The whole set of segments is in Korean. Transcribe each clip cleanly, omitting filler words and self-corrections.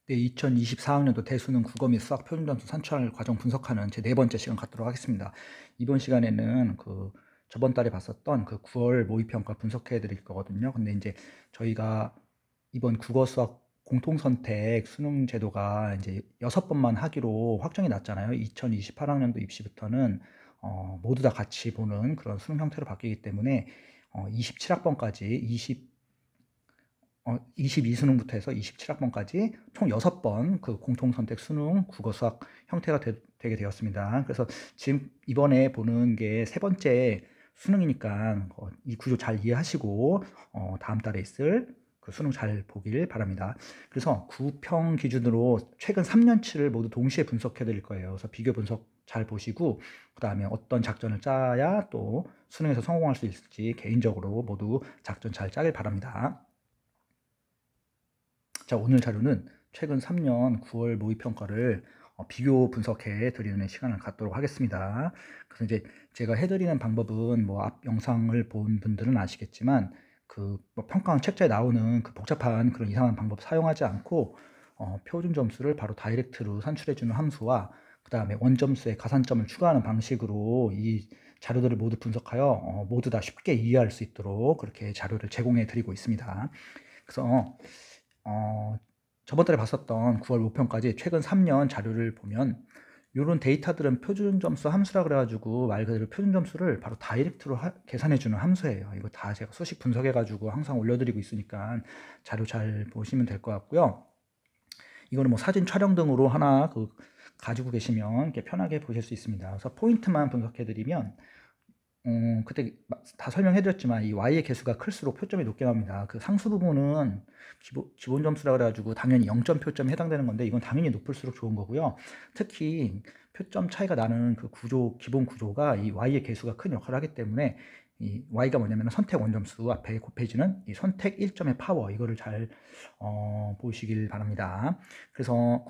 네, 2024학년도 대수능 국어 및 수학 표준점수 산출 과정 분석하는 제 네 번째 시간 갖도록 하겠습니다. 이번 시간에는 저번 달에 봤었던 9월 모의평가 분석해 드릴 거거든요. 근데 이제 저희가 이번 국어 수학 공통선택 수능 제도가 이제 6번만 하기로 확정이 났잖아요. 2028학년도 입시부터는 모두 다 같이 보는 그런 수능 형태로 바뀌기 때문에 27학번까지 22수능부터 해서 27학번까지 총 6번 공통선택 수능 국어 수학 형태가 되게 되었습니다. 그래서 지금 이번에 보는 게 세 번째 수능이니까 이 구조 잘 이해하시고 다음 달에 있을 수능 잘 보길 바랍니다. 그래서 구평 기준으로 최근 3년치를 모두 동시에 분석해 드릴 거예요. 그래서 비교 분석 잘 보시고 그 다음에 어떤 작전을 짜야 또 수능에서 성공할 수 있을지 개인적으로 모두 작전 잘 짜길 바랍니다. 자, 오늘 자료는 최근 3년 9월 모의평가를 비교 분석해 드리는 시간을 갖도록 하겠습니다. 그래서 이제 제가 해드리는 방법은 앞 영상을 본 분들은 아시겠지만 평가원 책자에 나오는 복잡한 그런 이상한 방법 사용하지 않고 표준 점수를 바로 다이렉트로 산출해주는 함수와 그 다음에 원점수에 가산점을 추가하는 방식으로 이 자료들을 모두 분석하여 모두 다 쉽게 이해할 수 있도록 그렇게 자료를 제공해 드리고 있습니다. 그래서 저번 달에 봤었던 9월 모평까지 최근 3년 자료를 보면 이런 데이터들은 표준 점수 함수라 그래가지고 말 그대로 표준 점수를 바로 다이렉트로 계산해주는 함수예요. 이거 다 제가 수식 분석해가지고 항상 올려드리고 있으니까 자료 잘 보시면 될 것 같고요. 이거는 사진 촬영 등으로 하나 가지고 계시면 이렇게 편하게 보실 수 있습니다. 그래서 포인트만 분석해드리면 그때 다 설명해드렸지만 이 y의 개수가 클수록 표점이 높게 나옵니다. 상수 부분은 기본 점수라 그래가지고 당연히 0점 표점에 해당되는 건데 이건 당연히 높을수록 좋은 거고요. 특히 표점 차이가 나는 기본 구조가 이 y의 개수가 큰 역할을 하기 때문에 이 y가 뭐냐면 선택 원점수 앞에 곱해지는 이 선택 1점의 파워, 이거를 잘 보시길 바랍니다. 그래서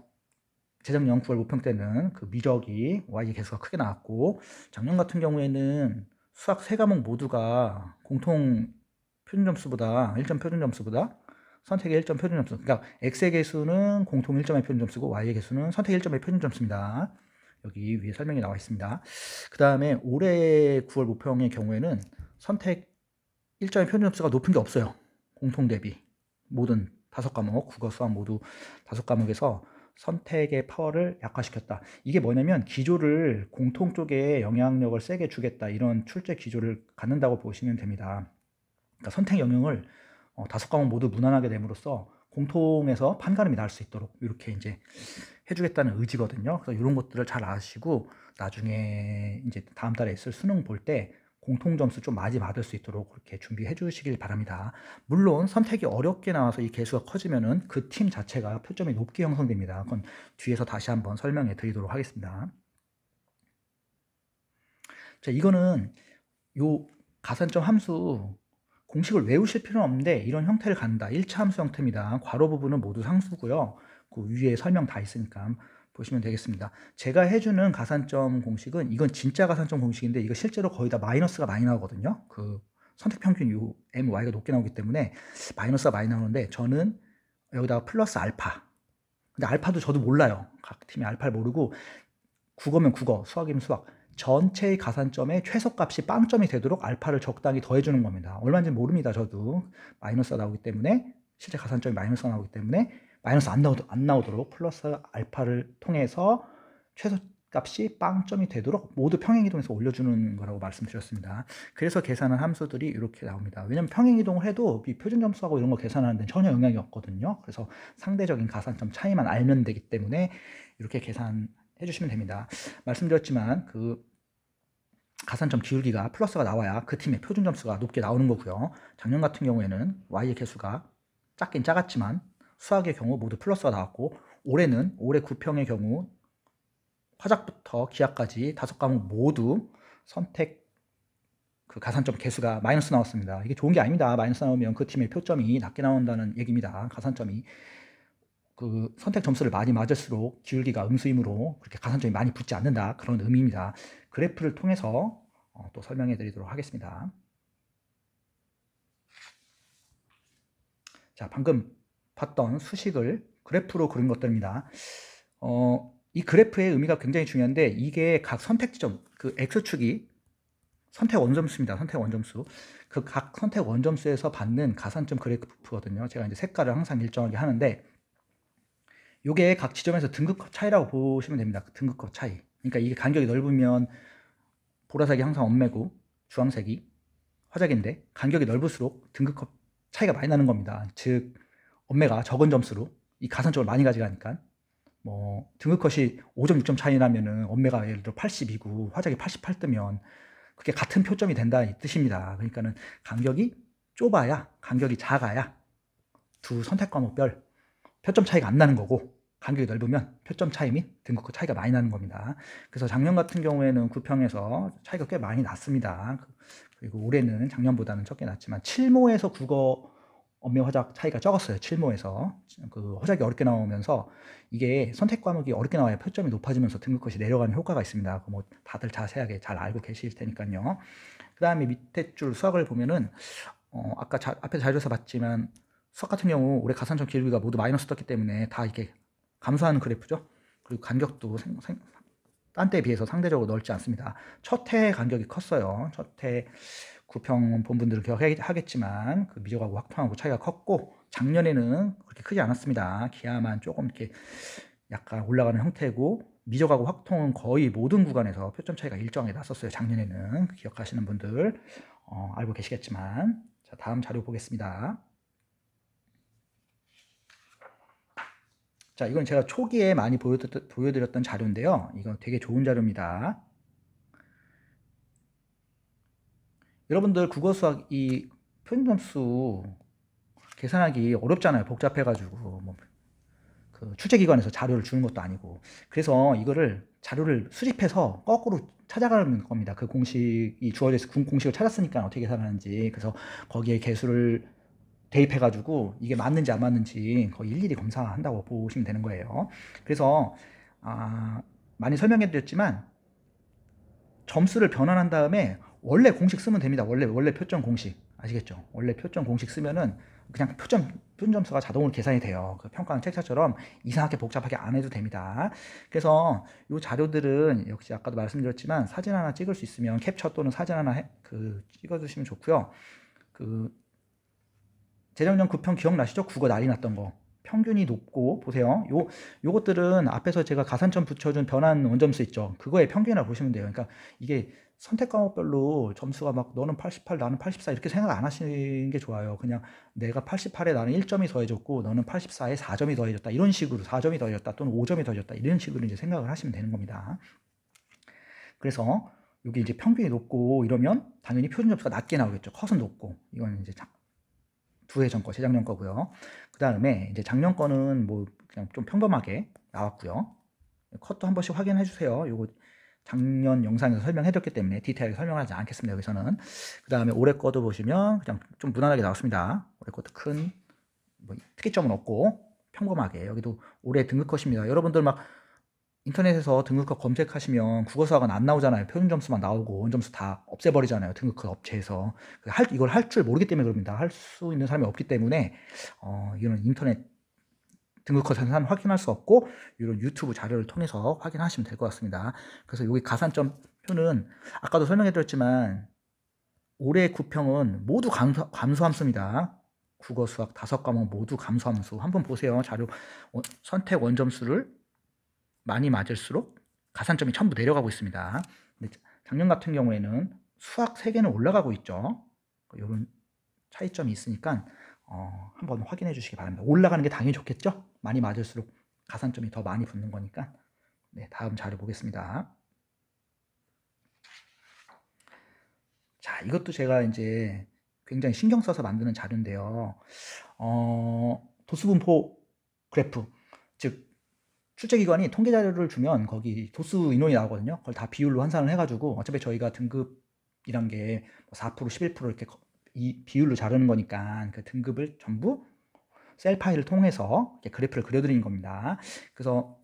재작년 9월 모평 때는 미적이 y의 개수가 크게 나왔고, 작년 같은 경우에는 수학 3과목 모두가 공통 표준점수보다 1점 표준점수보다 선택의 1점 표준점수, 그러니까 x의 개수는 공통 1점의 표준점수고 y의 개수는 선택 1점의 표준점수입니다. 여기 위에 설명이 나와 있습니다. 그 다음에 올해 9월 모평의 경우에는 선택 1점의 표준점수가 높은 게 없어요. 공통 대비 모든 5과목, 국어 수학 모두 5과목에서 선택의 파워를 약화시켰다. 이게 뭐냐면 기조를 공통 쪽에 영향력을 세게 주겠다, 이런 출제 기조를 갖는다고 보시면 됩니다. 그러니까 선택 영역을 5과목 모두 무난하게 됨으로써 공통에서 판가름이 날 수 있도록 이렇게 이제 해주겠다는 의지거든요. 그래서 이런 것들을 잘 아시고 나중에 이제 다음 달에 있을 수능 볼 때 공통 점수 좀 많이 받을 수 있도록 그렇게 준비해 주시길 바랍니다. 물론 선택이 어렵게 나와서 이 개수가 커지면은 그 팀 자체가 표점이 높게 형성됩니다. 그건 뒤에서 다시 한번 설명해 드리도록 하겠습니다. 자, 이거는 요 가산점 함수 공식을 외우실 필요는 없는데 이런 형태를 갖는다. 1차 함수 형태입니다. 괄호 부분은 모두 상수고요. 그 위에 설명 다 있으니까 보시면 되겠습니다. 제가 해주는 가산점 공식은, 이건 진짜 가산점 공식인데 이거 실제로 거의 다 마이너스가 많이 나오거든요. 선택 평균 요 MY가 높게 나오기 때문에 마이너스가 많이 나오는데 저는 여기다가 플러스 알파. 근데 알파도 저도 몰라요. 각 팀이 알파를 모르고 국어면 국어, 수학이면 수학, 전체의 가산점의 최소값이 빵점이 되도록 알파를 적당히 더해주는 겁니다. 얼마인지 모릅니다. 저도 마이너스가 나오기 때문에, 실제 가산점이 마이너스가 나오기 때문에 마이너스 안 나오도록 플러스 알파를 통해서 최소값이 빵점이 되도록 모두 평행이동해서 올려주는 거라고 말씀드렸습니다. 그래서 계산한 함수들이 이렇게 나옵니다. 왜냐면 평행이동을 해도 이 표준점수하고 이런 거 계산하는 데는 전혀 영향이 없거든요. 그래서 상대적인 가산점 차이만 알면 되기 때문에 이렇게 계산해 주시면 됩니다. 말씀드렸지만 가산점 기울기가 플러스가 나와야 그 팀의 표준 점수가 높게 나오는 거고요. 작년 같은 경우에는 y의 개수가 작긴 작았지만 수학의 경우 모두 플러스가 나왔고, 올해 9평의 경우 화작부터 기하까지 5과목 모두 선택 가산점 개수가 마이너스 나왔습니다. 이게 좋은 게 아닙니다. 마이너스 나오면 그 팀의 표점이 낮게 나온다는 얘기입니다. 가산점이 선택 점수를 많이 맞을수록 기울기가 음수이므로 그렇게 가산점이 많이 붙지 않는다, 그런 의미입니다. 그래프를 통해서 또 설명해 드리도록 하겠습니다. 자, 방금 봤던 수식을 그래프로 그린 것들입니다. 이 그래프의 의미가 굉장히 중요한데 이게 각 선택 지점, 그 X축이 선택 원점수입니다. 선택 원점수. 그 각 선택 원점수에서 받는 가산점 그래프거든요. 제가 이제 색깔을 항상 일정하게 하는데 요게 각 지점에서 등급컷 차이라고 보시면 됩니다. 등급컷 차이. 그러니까 이게 간격이 넓으면 보라색이 항상 엄매고 주황색이 화작인데 간격이 넓을수록 등급컷 차이가 많이 나는 겁니다. 즉 엄매가 적은 점수로 이 가산점을 많이 가져가니까 뭐 등급컷이 5점 6점 차이 나면은 엄매가 예를 들어 80이고 화작이 88 뜨면 그게 같은 표점이 된다 이 뜻입니다. 그러니까는 간격이 좁아야, 간격이 작아야 두 선택 과목별 표점 차이가 안 나는 거고 간격이 넓으면 표점 차이 및 등급컷 차이가 많이 나는 겁니다. 그래서 작년 같은 경우에는 9평에서 차이가 꽤 많이 났습니다. 그리고 올해는 작년보다는 적게 났지만 7모에서 국어 엄매 화작 차이가 적었어요. 7모에서 그 화작이 어렵게 나오면서 이게 선택 과목이 어렵게 나와야 표점이 높아지면서 등급컷이 내려가는 효과가 있습니다. 뭐 다들 자세하게 잘 알고 계실 테니까요. 그 다음에 밑에 줄 수학을 보면은 아까 앞에 자료에서 봤지만 수학 같은 경우 올해 가산점 기울기가 모두 마이너스 떴기 때문에 다 이렇게 감소하는 그래프죠. 그리고 간격도 딴 때에 비해서 상대적으로 넓지 않습니다. 첫 해 간격이 컸어요. 첫 해 9평 본 분들은 기억하겠지만 그 미적하고 확통하고 차이가 컸고 작년에는 그렇게 크지 않았습니다. 기하만 조금 이렇게 약간 올라가는 형태고 미적하고 확통은 거의 모든 구간에서 표점 차이가 일정하게 났었어요. 작년에는 기억하시는 분들 알고 계시겠지만 자, 다음 자료 보겠습니다. 자, 이건 제가 초기에 많이 보여드렸던 자료인데요. 이거 되게 좋은 자료입니다. 여러분들 국어 수학 이 표준점수 계산하기 어렵잖아요. 복잡해가지고 뭐 그 출제기관에서 자료를 주는 것도 아니고 그래서 이거를 자료를 수집해서 거꾸로 찾아가는 겁니다. 그 공식이 주어져 있어 공식을 찾았으니까 어떻게 계산하는지 그래서 거기에 개수를 대입해가지고 이게 맞는지 안 맞는지 거의 일일이 검사한다고 보시면 되는 거예요. 그래서 많이 설명해 드렸지만 점수를 변환한 다음에 원래 공식 쓰면 됩니다. 원래 표점 공식 아시겠죠? 원래 표점 공식 쓰면은 그냥 표점수가 자동으로 계산이 돼요. 그 평가하는 책자처럼 이상하게 복잡하게 안 해도 됩니다. 그래서 이 자료들은 역시 아까도 말씀드렸지만 사진 하나 찍을 수 있으면 캡처 또는 사진 하나 찍어주시면 좋고요. 그 재작년 9평 기억나시죠? 국어 난리 났던 거. 평균이 높고 보세요. 요것들은 앞에서 제가 가산점 붙여준 변환 원점수 있죠. 그거의 평균이라고 보시면 돼요. 그러니까 이게 선택 과목별로 점수가 막 너는 88 나는 84 이렇게 생각 안 하시는 게 좋아요. 그냥 내가 88에 나는 1점이 더해졌고 너는 84에 4점이 더해졌다. 이런 식으로 4점이 더해졌다 또는 5점이 더해졌다. 이런 식으로 이제 생각을 하시면 되는 겁니다. 그래서 여기 이제 평균이 높고 이러면 당연히 표준 점수가 낮게 나오겠죠. 컷은 높고. 이건 이제 두 해 전 거, 재작년 거고요. 그 다음에 이제 작년 거는 뭐 그냥 좀 평범하게 나왔고요. 컷도 한 번씩 확인해 주세요. 요거 작년 영상에서 설명해 드렸기 때문에 디테일하게 설명하지 않겠습니다. 여기서는. 그 다음에 올해 거도 보시면 그냥 좀 무난하게 나왔습니다. 올해 것도 큰 뭐 특이점은 없고 평범하게. 여기도 올해 등급 컷입니다. 여러분들 막 인터넷에서 등급컷 검색하시면 국어수학은 안 나오잖아요. 표준 점수만 나오고 원점수 다 없애버리잖아요. 등급컷 업체에서. 이걸 할 줄 모르기 때문에 그럽니다. 할 수 있는 사람이 없기 때문에 이거는 인터넷 등급컷 산산 확인할 수 없고 이런 유튜브 자료를 통해서 확인하시면 될 것 같습니다. 그래서 여기 가산점 표는 아까도 설명해 드렸지만 올해 9평은 모두 감소함수입니다. 국어 수학 5과목 모두 감소함수. 한번 보세요. 자료 선택 원점수를 많이 맞을수록 가산점이 전부 내려가고 있습니다. 근데 작년 같은 경우에는 수학 3개는 올라가고 있죠. 이런 차이점이 있으니까 한번 확인해 주시기 바랍니다. 올라가는 게 당연히 좋겠죠? 많이 맞을수록 가산점이 더 많이 붙는 거니까. 네, 다음 자료 보겠습니다. 자, 이것도 제가 이제 굉장히 신경 써서 만드는 자료인데요. 도수분포 그래프, 즉 출제기관이 통계 자료를 주면 거기 도수 인원이 나오거든요. 그걸 다 비율로 환산을 해가지고 어차피 저희가 등급이란 게 4%, 11% 이렇게 이 비율로 자르는 거니까 그 등급을 전부 셀 파일을 통해서 그래프를 그려드리는 겁니다. 그래서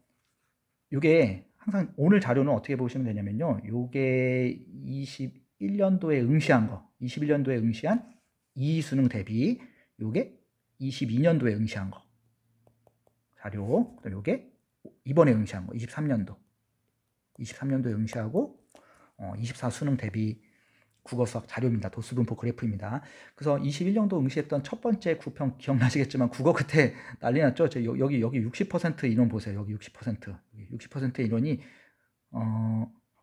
이게 항상 오늘 자료는 어떻게 보시면 되냐면요. 이게 21년도에 응시한 거, 21년도에 응시한 이수능 대비 이게 22년도에 응시한 거. 자료. 그다음에 요게 이번에 응시한 거 23년도 응시하고 24 수능 대비 국어 수학 자료입니다. 도수분포 그래프입니다. 그래서 21년도 응시했던 첫 번째 구평 기억나시겠지만 국어 그때 난리 났죠. 여기 60% 인원 보세요. 여기 60% 인원이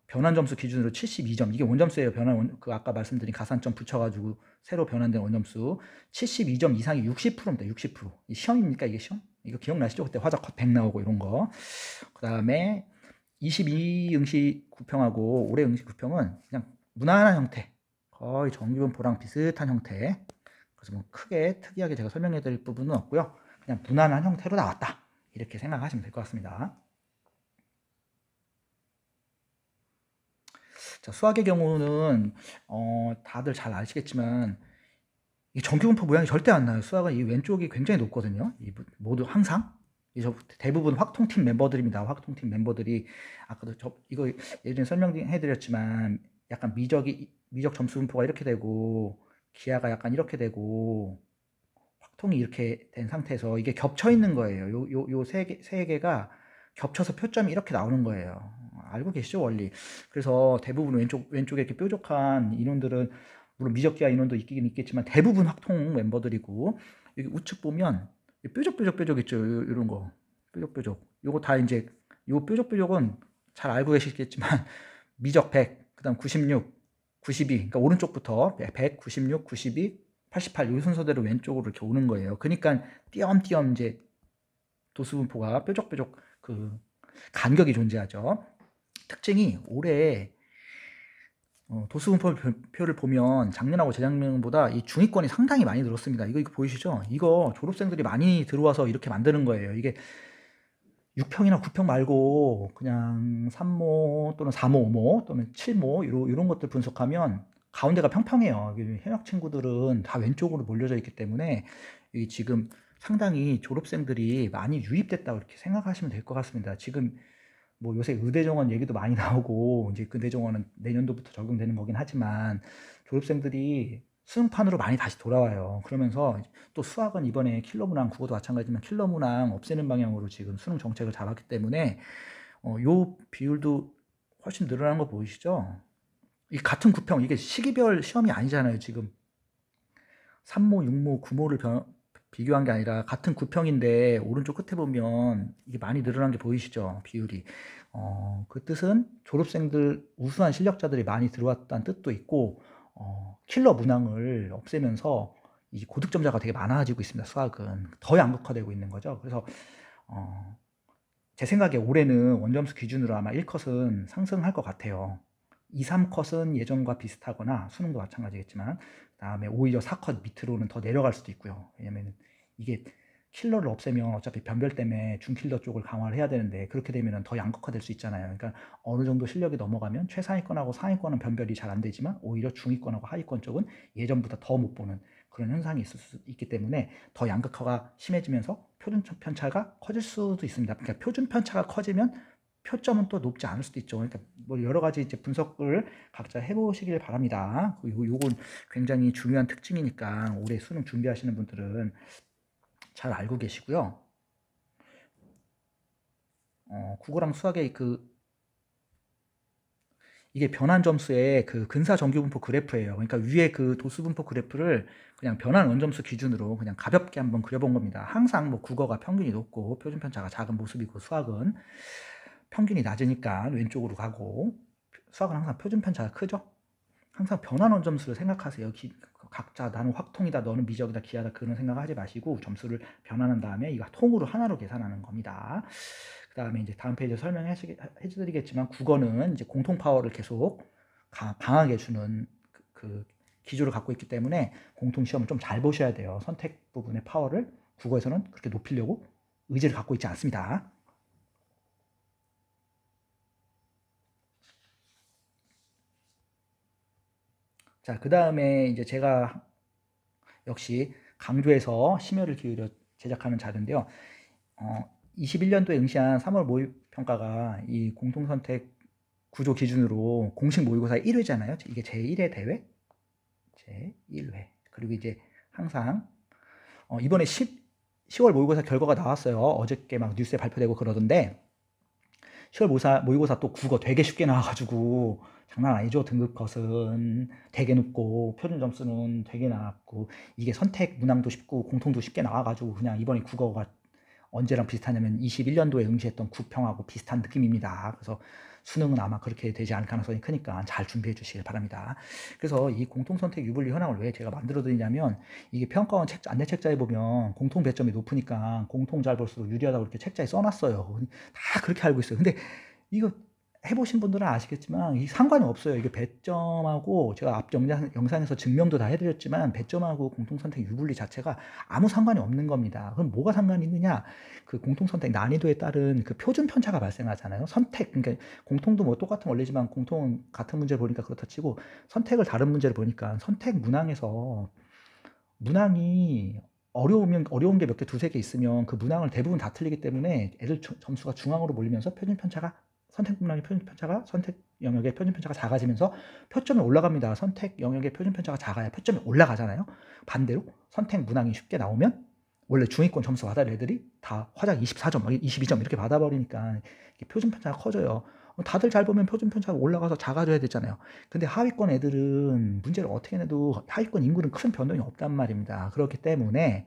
변환 점수 기준으로 72점. 이게 원점수예요. 그 아까 말씀드린 가산점 붙여가지고 새로 변환된 원점수 72점 이상이 60%입니다. 60%. 이 시험입니까? 이게 시험? 이거 기억나시죠? 그때 화작 컷 100 나오고 이런 거. 그 다음에 22 응시 구평하고 올해 응시 구평은 그냥 무난한 형태, 거의 정기분포랑 비슷한 형태. 그래서 뭐 크게 특이하게 제가 설명해 드릴 부분은 없고요. 그냥 무난한 형태로 나왔다. 이렇게 생각하시면 될 것 같습니다. 자, 수학의 경우는 다들 잘 아시겠지만 이 정기분포 모양이 절대 안 나요. 수학은 이 왼쪽이 굉장히 높거든요. 모두 항상 대부분 확통팀 멤버들입니다. 확통팀 멤버들이 아까도 이거 예전에 설명해드렸지만 약간 미적 점수 분포가 이렇게 되고 기하가 약간 이렇게 되고 확통이 이렇게 된 상태에서 이게 겹쳐 있는 거예요. 요 세 개가 겹쳐서 표점이 이렇게 나오는 거예요. 알고 계시죠, 원리? 그래서 대부분 왼쪽에 이렇게 뾰족한 인원들은 물론 미적기하 인원도 있긴 있겠지만 대부분 확통 멤버들이고 여기 우측 보면 뾰족 있죠, 이런 거 뾰족. 요거 다 이제 요 뾰족은 잘 알고 계시겠지만 미적 100, 그다음 96, 92, 그러니까 오른쪽부터 100, 96, 92, 88 이 순서대로 왼쪽으로 이렇게 오는 거예요. 그러니까 띄엄띄엄 이제 도수분포가 뾰족 그 간격이 존재하죠. 특징이 올해 도수분포표를 보면 작년하고 재작년보다 이 중위권이 상당히 많이 늘었습니다. 이거 보이시죠? 이거 졸업생들이 많이 들어와서 이렇게 만드는 거예요. 이게 6평이나 9평 말고 그냥 3모 또는 4모, 5모 또는 7모 이런 것들 분석하면 가운데가 평평해요. 현역 친구들은 다 왼쪽으로 몰려져 있기 때문에 지금 상당히 졸업생들이 많이 유입됐다고 이렇게 생각하시면 될 것 같습니다. 지금 뭐 요새 의대정원 얘기도 많이 나오고 이제 의대정원은 내년도부터 적용되는 거긴 하지만 졸업생들이 수능판으로 많이 다시 돌아와요. 그러면서 또 수학은 이번에 킬러 문항, 국어도 마찬가지지만 킬러 문항 없애는 방향으로 지금 수능 정책을 잡았기 때문에 요 비율도 훨씬 늘어난 거 보이시죠? 이 같은 구평, 이게 시기별 시험이 아니잖아요. 지금 3모, 6모, 9모를 비교한 게 아니라 같은 구평인데 오른쪽 끝에 보면 이게 많이 늘어난 게 보이시죠? 비율이. 그 뜻은 졸업생들 우수한 실력자들이 많이 들어왔다는 뜻도 있고 킬러 문항을 없애면서 이 고득점자가 되게 많아지고 있습니다. 수학은 더 양극화되고 있는 거죠. 그래서 제 생각에 올해는 원점수 기준으로 아마 1컷은 상승할 것 같아요. 2, 3컷은 예전과 비슷하거나 수능도 마찬가지겠지만 그다음에 오히려 4컷 밑으로는 더 내려갈 수도 있고요. 왜냐면 이게 킬러를 없애면 어차피 변별 때문에 중킬러 쪽을 강화를 해야 되는데 그렇게 되면 더 양극화될 수 있잖아요. 그러니까 어느 정도 실력이 넘어가면 최상위권하고 상위권은 변별이 잘 안 되지만 오히려 중위권하고 하위권 쪽은 예전보다 더 못 보는 그런 현상이 있을 수 있기 때문에 더 양극화가 심해지면서 표준 편차가 커질 수도 있습니다. 그러니까 표준 편차가 커지면 표점은 또 높지 않을 수도 있죠. 그러니까 뭐 여러 가지 이제 분석을 각자 해보시길 바랍니다. 요건 굉장히 중요한 특징이니까 올해 수능 준비하시는 분들은 잘 알고 계시고요. 국어랑 수학의 이게 변환 점수의 그 근사 정규분포 그래프예요. 그러니까 위에 그 도수분포 그래프를 그냥 변환 원점수 기준으로 그냥 가볍게 한번 그려본 겁니다. 항상 뭐 국어가 평균이 높고 표준 편차가 작은 모습이고 수학은 평균이 낮으니까 왼쪽으로 가고 수학은 항상 표준 편차가 크죠. 항상 변환 원점수를 생각하세요. 각자 나는 확통이다, 너는 미적이다, 기하다 그런 생각하지 마시고 점수를 변환한 다음에 이거 통으로 하나로 계산하는 겁니다. 그 다음에 이제 다음 페이지에 설명해드리겠지만 국어는 이제 공통 파워를 계속 강하게 주는 그 기조를 갖고 있기 때문에 공통 시험을 좀 잘 보셔야 돼요. 선택 부분의 파워를 국어에서는 그렇게 높이려고 의지를 갖고 있지 않습니다. 자, 그 다음에 이제 제가 역시 강조해서 심혈을 기울여 제작하는 자료인데요. 21년도에 응시한 3월 모의평가가 이 공통선택 구조 기준으로 공식 모의고사 1회잖아요. 이게 제1회 대회? 제1회. 그리고 이제 항상 이번에 10월 모의고사 결과가 나왔어요. 어저께 막 뉴스에 발표되고 그러던데 10월 모의고사 또 국어 되게 쉽게 나와가지고 장난 아니죠. 등급 컷은 되게 높고 표준 점수는 되게 낮고 이게 선택 문항도 쉽고 공통도 쉽게 나와가지고 그냥 이번에 국어가 언제랑 비슷하냐면 21년도에 응시했던 국평하고 비슷한 느낌입니다. 그래서 수능은 아마 그렇게 되지 않을 가능성이 크니까 잘 준비해 주시길 바랍니다. 그래서 이 공통선택 유불리 현황을 왜 제가 만들어 드리냐면 이게 평가원 안내책자에 보면 공통 배점이 높으니까 공통 잘 볼수록 유리하다고 이렇게 책자에 써놨어요. 다 그렇게 알고 있어요. 근데 이거 해보신 분들은 아시겠지만 이 상관이 없어요. 이게 배점하고 제가 앞 영상에서 증명도 다 해드렸지만 배점하고 공통선택 유불리 자체가 아무 상관이 없는 겁니다. 그럼 뭐가 상관이 있느냐? 그 공통선택 난이도에 따른 그 표준 편차가 발생하잖아요. 선택, 그러니까 공통도 뭐 똑같은 원리지만 공통은 같은 문제를 보니까 그렇다 치고 선택을 다른 문제를 보니까 선택 문항에서 문항이 어려운 게 몇 개, 두세 개 있으면 그 문항을 대부분 다 틀리기 때문에 애들 점수가 중앙으로 몰리면서 표준 편차가 선택 문항의 표준 편차가 선택 영역의 표준 편차가 작아지면서 표점이 올라갑니다. 선택 영역의 표준 편차가 작아야 표점이 올라가잖아요. 반대로 선택 문항이 쉽게 나오면 원래 중위권 점수 받을 애들이 다 화작 24점, 22점 이렇게 받아버리니까 표준 편차가 커져요. 다들 잘 보면 표준 편차가 올라가서 작아져야 되잖아요. 근데 하위권 애들은 문제를 어떻게 내도 하위권 인구는 큰 변동이 없단 말입니다. 그렇기 때문에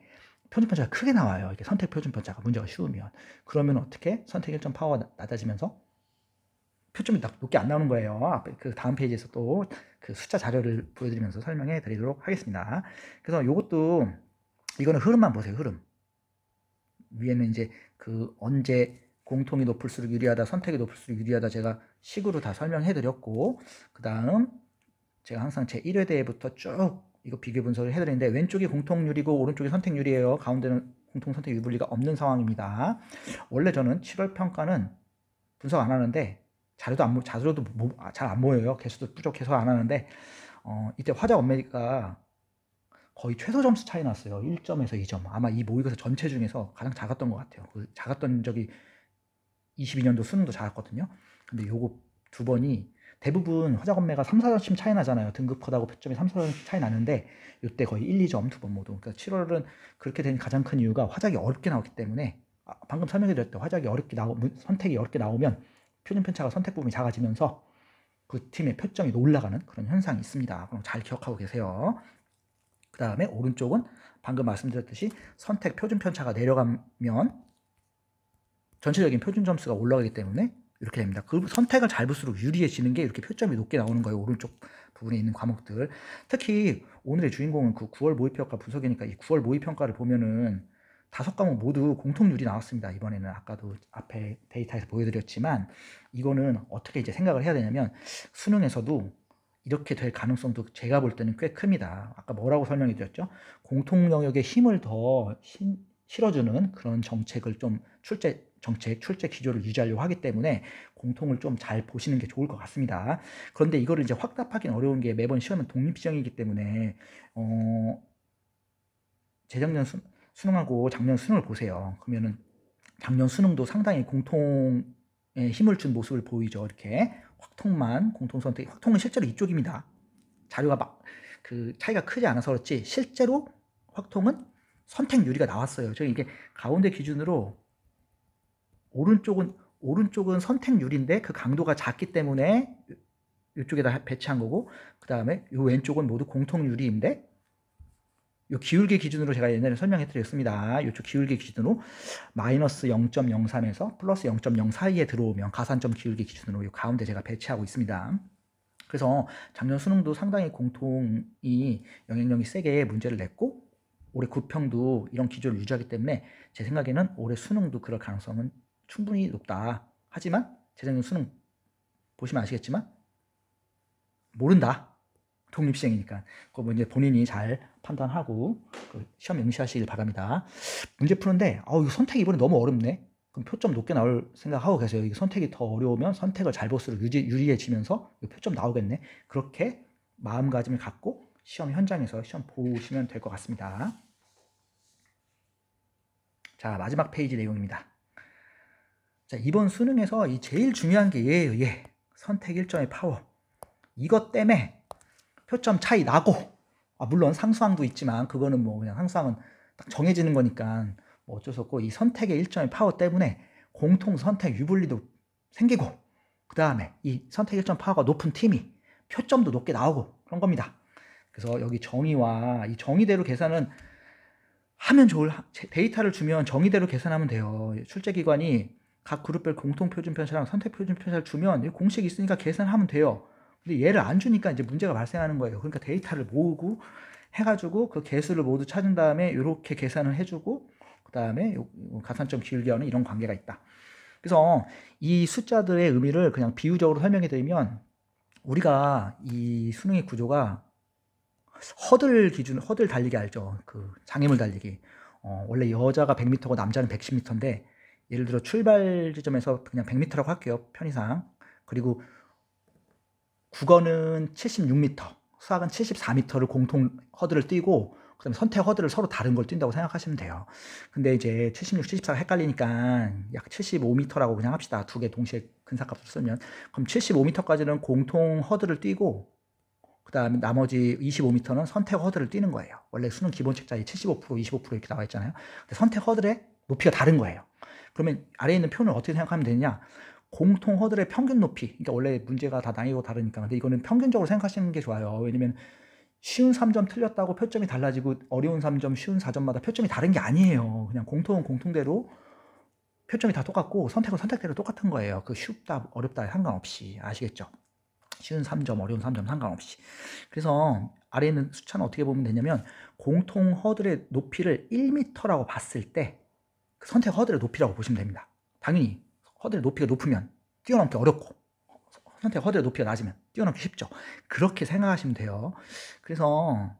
표준 편차가 크게 나와요. 이렇게 선택 표준 편차가 문제가 쉬우면. 그러면 어떻게? 선택 1점 파워가 낮아지면서 표점이 높게 안 나오는 거예요. 앞에 그 다음 페이지에서 또 그 숫자 자료를 보여드리면서 설명해 드리도록 하겠습니다. 그래서 이것도 이거는 흐름만 보세요. 흐름. 위에는 이제 그 언제 공통이 높을수록 유리하다, 선택이 높을수록 유리하다 제가 식으로 다 설명해 드렸고 그 다음 제가 항상 제 1회 대회부터 쭉 이거 비교 분석을 해드리는데 왼쪽이 공통률이고 오른쪽이 선택률이에요. 가운데는 공통선택 유불리가 없는 상황입니다. 원래 저는 7월 평가는 분석 안 하는데 자료도 잘 안 모여요. 개수도 부족해서 안 하는데 이때 화작 엄매가 거의 최소 점수 차이 났어요. 1점에서 2점. 아마 이 모의고사 전체 중에서 가장 작았던 것 같아요. 그 작았던 적이 22년도 수능도 작았거든요. 근데 요거 두 번이 대부분 화작 엄매가 3, 4점씩 차이 나잖아요. 등급 컷하고 표점이 3, 4점씩 차이 나는데 이때 거의 1, 2점 두 번 모두. 그러니까 7월은 그렇게 된 가장 큰 이유가 화작이 어렵게 나왔기 때문에 방금 설명해 드렸죠. 화작이 어렵게 선택이 어렵게 나오면 표준 편차가 선택 부분이 작아지면서 그 팀의 표점이 올라가는 그런 현상이 있습니다. 그럼 잘 기억하고 계세요. 그 다음에 오른쪽은 방금 말씀드렸듯이 선택 표준 편차가 내려가면 전체적인 표준 점수가 올라가기 때문에 이렇게 됩니다. 그 선택을 잘 볼수록 유리해지는 게 이렇게 표점이 높게 나오는 거예요. 오른쪽 부분에 있는 과목들. 특히 오늘의 주인공은 그 9월 모의평가 분석이니까 이 9월 모의평가를 보면은 5과목 모두 공통률이 나왔습니다. 이번에는 아까도 앞에 데이터에서 보여드렸지만 이거는 어떻게 이제 생각을 해야 되냐면 수능에서도 이렇게 될 가능성도 제가 볼 때는 꽤 큽니다. 아까 뭐라고 설명해 드렸죠? 공통 영역에 힘을 더 실어주는 그런 정책을 좀 출제 기조를 유지하려고 하기 때문에 공통을 좀 잘 보시는 게 좋을 것 같습니다. 그런데 이거를 이제 확답하기는 어려운 게 매번 시험은 독립시험이기 때문에 재작년 수능하고 작년 수능을 보세요. 그러면은 작년 수능도 상당히 공통에 힘을 준 모습을 보이죠. 이렇게 확통만 공통선택, 확통은 실제로 이쪽입니다. 자료가 막 그 차이가 크지 않아서 그렇지 실제로 확통은 선택률이가 나왔어요. 저희 이게 가운데 기준으로 오른쪽은 선택률인데 그 강도가 작기 때문에 이쪽에다 배치한 거고 그 다음에 이 왼쪽은 모두 공통률인데 이 기울기 기준으로 제가 옛날에 설명해 드렸습니다. 이쪽 기울기 기준으로 마이너스 0.03에서 플러스 0.0 사이에 들어오면 가산점 기울기 기준으로 이 가운데 제가 배치하고 있습니다. 그래서 작년 수능도 상당히 공통이 영향력이 세게 문제를 냈고 올해 구평도 이런 기조를 유지하기 때문에 제 생각에는 올해 수능도 그럴 가능성은 충분히 높다. 하지만 재작년 수능 보시면 아시겠지만 모른다. 독립시행이니까 그거 이제 본인이 잘 판단하고 그 시험 응시하시길 바랍니다. 문제 푸는데 이거 선택이 이번에 너무 어렵네. 그럼 표점 높게 나올 생각하고 계세요. 이게 선택이 더 어려우면 선택을 잘 볼수록 유리해지면서 표점 나오겠네. 그렇게 마음가짐을 갖고 시험 현장에서 시험 보시면 될 것 같습니다. 자, 마지막 페이지 내용입니다. 자, 이번 수능에서 이 제일 중요한 게 얘예요. 선택 1점의 파워. 이것 때문에 표점 차이 나고 물론 상수항도 있지만 그거는 뭐 그냥 상수항은 딱 정해지는 거니까 뭐 어쩔 수 없고 이 선택의 일정의 파워 때문에 공통 선택 유불리도 생기고, 그 다음에 이 선택 일정 파워가 높은 팀이 표점도 높게 나오고 그런 겁니다. 그래서 여기 정의와 이 정의대로 계산은 하면 데이터를 주면 정의대로 계산하면 돼요. 출제기관이 각 그룹별 공통 표준 편차랑 선택 표준 편차를 주면 공식이 있으니까 계산하면 돼요. 근데 얘를 안 주니까 이제 문제가 발생하는 거예요. 그러니까 데이터를 모으고 해가지고 그 개수를 모두 찾은 다음에 이렇게 계산을 해주고, 그 다음에 가산점 기울기와는 이런 관계가 있다. 그래서 이 숫자들의 의미를 그냥 비유적으로 설명해 드리면, 우리가 이 수능의 구조가 허들 달리기 알죠? 그 장애물 달리기. 원래 여자가 100m고 남자는 110m인데, 예를 들어 출발 지점에서 그냥 100m라고 할게요, 편의상. 그리고 국어는 76m, 수학은 74m를 공통 허들을 뛰고, 그 다음에 선택 허들을 서로 다른 걸 뛴다고 생각하시면 돼요. 근데 이제 76, 74가 헷갈리니까 약 75m라고 그냥 합시다. 두 개 동시에 근사값을 쓰면. 그럼 75m까지는 공통 허들을 뛰고, 그 다음에 나머지 25m는 선택 허들을 뛰는 거예요. 원래 수능 기본 책자에 75%, 25% 이렇게 나와 있잖아요. 근데 선택 허들의 높이가 다른 거예요. 그러면 아래에 있는 표현을 어떻게 생각하면 되느냐? 공통 허들의 평균 높이. 그러니까 원래 문제가 다 난이도가 다르니까. 근데 이거는 평균적으로 생각하시는 게 좋아요. 왜냐면 쉬운 3점 틀렸다고 표점이 달라지고 어려운 3점, 쉬운 4점마다 표점이 다른 게 아니에요. 그냥 공통은 공통대로 표점이 다 똑같고 선택은 선택대로 똑같은 거예요. 그 쉽다, 어렵다 상관없이. 아시겠죠? 쉬운 3점, 어려운 3점 상관없이. 그래서 아래에 있는 숫자는 어떻게 보면 되냐면, 공통 허들의 높이를 1m라고 봤을 때 그 선택 허들의 높이라고 보시면 됩니다. 당연히 허들의 높이가 높으면 뛰어넘기 어렵고, 선택 허들의 높이가 낮으면 뛰어넘기 쉽죠. 그렇게 생각하시면 돼요. 그래서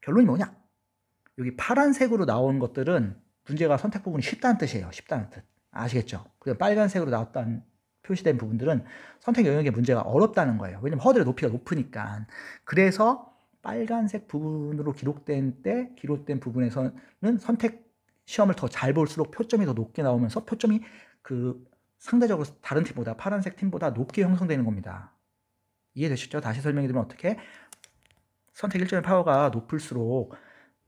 결론이 뭐냐? 여기 파란색으로 나온 것들은 문제가 선택 부분이 쉽다는 뜻이에요. 쉽다는 뜻. 아시겠죠? 그리고 빨간색으로 나왔다는 표시된 부분들은 선택 영역의 문제가 어렵다는 거예요. 왜냐면 허들의 높이가 높으니까. 그래서 빨간색 부분으로 기록된 부분에서는 선택 시험을 더 잘 볼수록 표점이 더 높게 나오면서 표점이 그 상대적으로 다른 팀보다, 파란색 팀보다 높게 형성되는 겁니다. 이해되시죠? 다시 설명해 드리면 어떻게? 선택 일정의 파워가 높을수록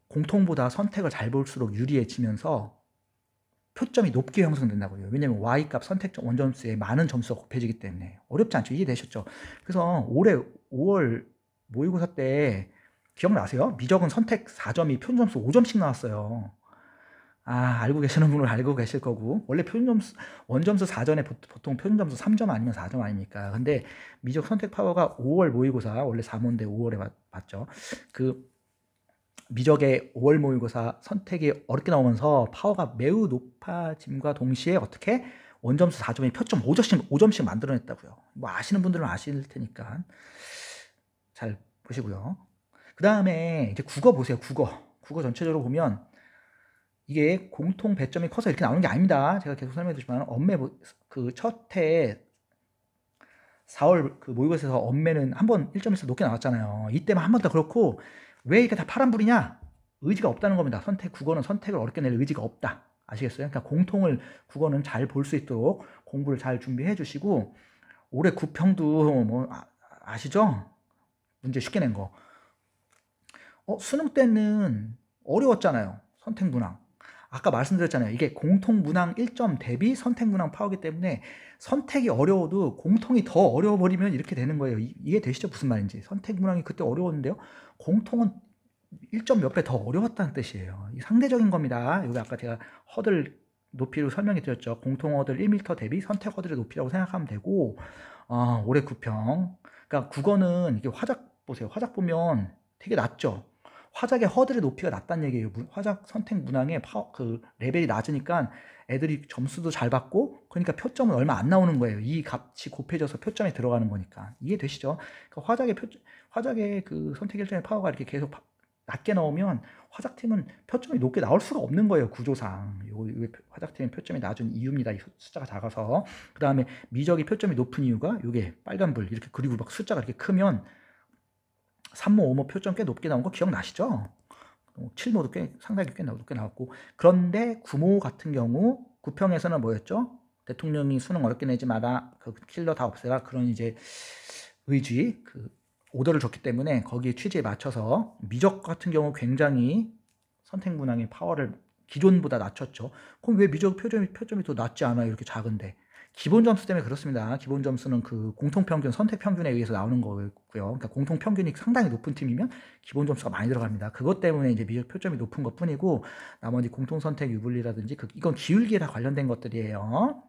공통보다 선택을 잘 볼수록 유리해지면서 표점이 높게 형성된다고요. 왜냐면 Y값 선택 원점수에 많은 점수가 곱해지기 때문에. 어렵지 않죠? 이해되셨죠? 그래서 올해 5월 모의고사 때 기억나세요? 미적은 선택 4점이 표준점수 5점씩 나왔어요. 알고 계시는 분은 알고 계실 거고, 원래 원점수 4점에 보통 표준점수 3점 아니면 4점 아닙니까? 근데 미적 선택 파워가 5월 모의고사, 원래 4모인데 5월에 봤죠. 그 미적의 5월 모의고사 선택이 어렵게 나오면서 파워가 매우 높아짐과 동시에 어떻게 원점수 4점에 표점 5점씩 만들어냈다고요. 뭐 아시는 분들은 아실 테니까 잘 보시고요. 그 다음에 이제 국어 보세요. 국어 전체적으로 보면 이게 공통 배점이 커서 이렇게 나오는 게 아닙니다. 제가 계속 설명해드리지만 그 첫 해 4월 그 모의고사에서 엄매는 한번 1점에서 높게 나왔잖아요. 이때만 한 번 더. 그렇고 왜 이게 다 파란불이냐? 의지가 없다는 겁니다. 국어는 선택을 어렵게 낼 의지가 없다. 아시겠어요? 그러니까 국어는 잘 볼 수 있도록 공부를 잘 준비해 주시고, 올해 구평도 뭐 아시죠? 문제 쉽게 낸 거. 수능 때는 어려웠잖아요. 선택 문항. 아까 말씀드렸잖아요. 이게 공통 문항 1점 대비 선택 문항 파워기 때문에 선택이 어려워도 공통이 더 어려워버리면 이렇게 되는 거예요. 이해되시죠? 무슨 말인지. 선택 문항이 그때 어려웠는데요. 공통은 1점 몇 배 더 어려웠다는 뜻이에요. 이 상대적인 겁니다. 여기 아까 제가 허들 높이로 설명해 드렸죠. 공통 허들 1m 대비 선택 허들의 높이라고 생각하면 되고, 올해 9평. 그러니까 국어는 이게 화작 보세요. 화작 보면 되게 낮죠. 화작의 허들의 높이가 낮다는 얘기예요. 화작 선택 문항의 그 레벨이 낮으니까 애들이 점수도 잘 받고, 그러니까 표점은 얼마 안 나오는 거예요. 이 값이 곱해져서 표점에 들어가는 거니까. 이해되시죠? 그러니까 화작의 그 선택 일정의 파워가 이렇게 계속 낮게 나오면 화작팀은 표점이 높게 나올 수가 없는 거예요. 구조상. 화작팀의 표점이 낮은 이유입니다. 이 숫자가 작아서. 그 다음에 미적이 표점이 높은 이유가 이게 빨간불 이렇게, 그리고 막 숫자가 이렇게 크면 3모, 5모 표점 꽤 높게 나온 거 기억나시죠? 7모도 꽤 상당히 꽤 높게 나왔고, 그런데 9모 같은 경우 9평에서는 뭐였죠? 대통령이 수능 어렵게 내지 마라, 그 킬러 다 없애라, 그런 이제 의지, 그 오더를 줬기 때문에 거기에 취지에 맞춰서 미적 같은 경우 굉장히 선택 문항의 파워를 기존보다 낮췄죠. 그럼 왜 미적 표점이 더 낮지 않아요? 이렇게 작은데. 기본 점수 때문에 그렇습니다. 기본 점수는 그 공통평균, 선택평균에 의해서 나오는 거고요. 그러니까 공통평균이 상당히 높은 팀이면 기본 점수가 많이 들어갑니다. 그것 때문에 이제 미적 표점이 높은 것 뿐이고, 나머지 공통선택 유불리라든지 이건 기울기에 다 관련된 것들이에요.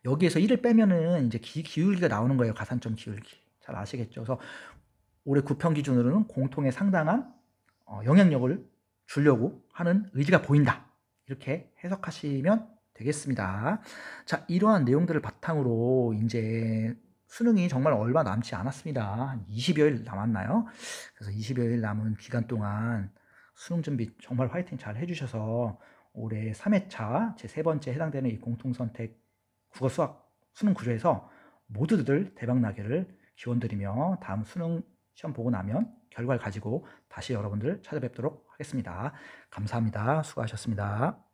여기에서 1을 빼면은 이제 기울기가 나오는 거예요. 가산점 기울기. 잘 아시겠죠? 그래서 올해 9평 기준으로는 공통에 상당한 영향력을 주려고 하는 의지가 보인다. 이렇게 해석하시면 되겠습니다. 자, 이러한 내용들을 바탕으로 이제 수능이 정말 얼마 남지 않았습니다. 한 20여일 남았나요? 그래서 20여일 남은 기간 동안 수능 준비 정말 화이팅 잘 해주셔서 올해 3회차 제 세 번째 해당되는 이 공통선택 국어 수학 수능 구조에서 모두들 대박 나기를 기원드리며 다음 수능 시험 보고 나면 결과를 가지고 다시 여러분들 찾아뵙도록 하겠습니다. 감사합니다. 수고하셨습니다.